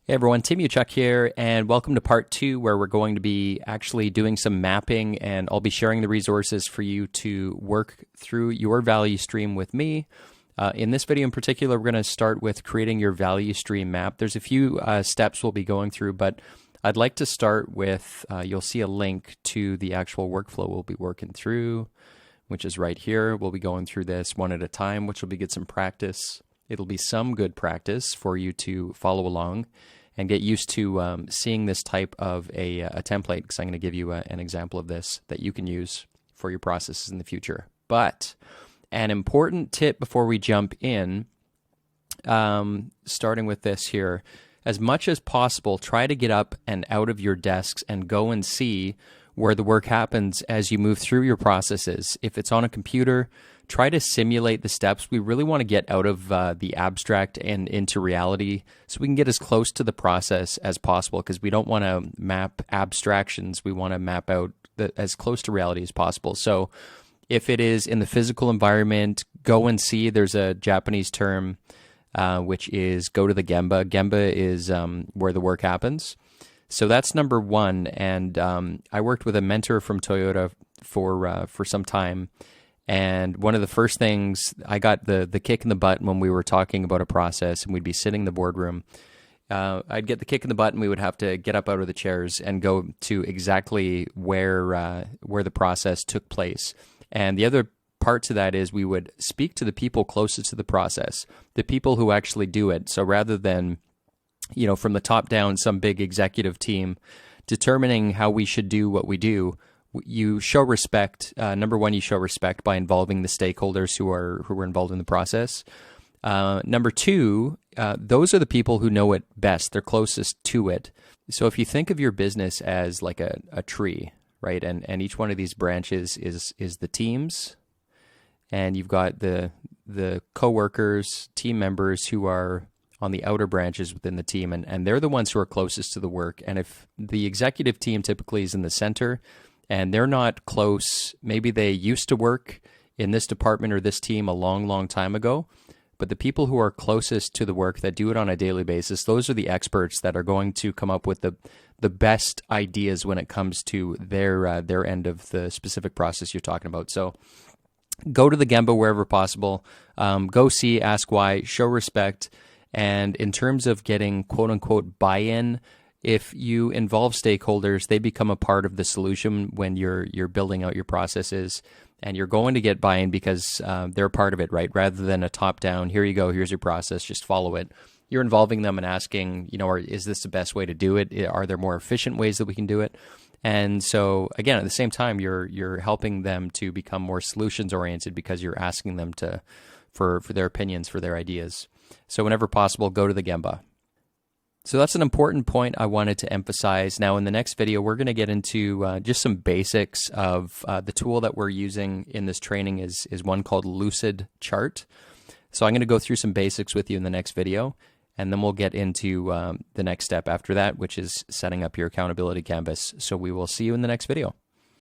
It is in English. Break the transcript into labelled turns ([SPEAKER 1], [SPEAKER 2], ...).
[SPEAKER 1] Hey everyone, Tim Uchuk here, and welcome to part two, where we're going to be actually doing some mapping, and I'll be sharing the resources for you to work through your value stream with me. In this video in particular, we're going to start with creating your value stream map. There's a few steps we'll be going through, but I'd like to start with, you'll see a link to the actual workflow we'll be working through, which is right here. We'll be going through this one at a time, which will be get some practice. It'll be some good practice for you to follow along and get used to seeing this type of a template, because I'm going to give you an example of this that you can use for your processes in the future. But an important tip before we jump in, starting with this here, as much as possible, try to get up and out of your desks and go and see where the work happens as you move through your processes. If it's on a computer, try to simulate the steps. We really want to get out of the abstract and into reality so we can get as close to the process as possible, because we don't want to map abstractions. We want to map out as close to reality as possible. So if it is in the physical environment, go and see. There's a Japanese term which is go to the Gemba. Gemba is where the work happens. So that's number one. And I worked with a mentor from Toyota for some time. And one of the first things, I got the kick in the butt when we were talking about a process, and we'd be sitting in the boardroom. I'd get the kick in the butt, and we would have to get up out of the chairs and go to exactly where the process took place. And the other part to that is we would speak to the people closest to the process, the people who actually do it. So rather than, from the top down, some big executive team determining how we should do what we do, you show respect. Number one, you show respect by involving the stakeholders who are involved in the process. Number two, those are the people who know it best. They're closest to it. So if you think of your business as like a tree, right, and each one of these branches is the teams, and you've got the coworkers, team members who are on the outer branches within the team, and they're the ones who are closest to the work. And if the executive team typically is in the center, and they're not close, maybe they used to work in this department or this team a long, long time ago, but the people who are closest to the work that do it on a daily basis, those are the experts that are going to come up with the best ideas when it comes to their end of the specific process you're talking about. So go to the Gemba wherever possible. Go see, ask why, show respect. And in terms of getting quote-unquote buy-in, if you involve stakeholders, they become a part of the solution when you're building out your processes, and you're going to get buy-in because they're part of it, right? Rather than a top-down, here you go, here's your process, just follow it. You're involving them and asking, is this the best way to do it? Are there more efficient ways that we can do it? And so, again, at the same time, you're helping them to become more solutions-oriented because you're asking them for their opinions, for their ideas. So whenever possible, go to the Gemba. So that's an important point I wanted to emphasize. Now, in the next video, we're going to get into just some basics of the tool that we're using in this training is one called Lucid Chart. So I'm going to go through some basics with you in the next video, and then we'll get into the next step after that, which is setting up your accountability canvas. So we will see you in the next video.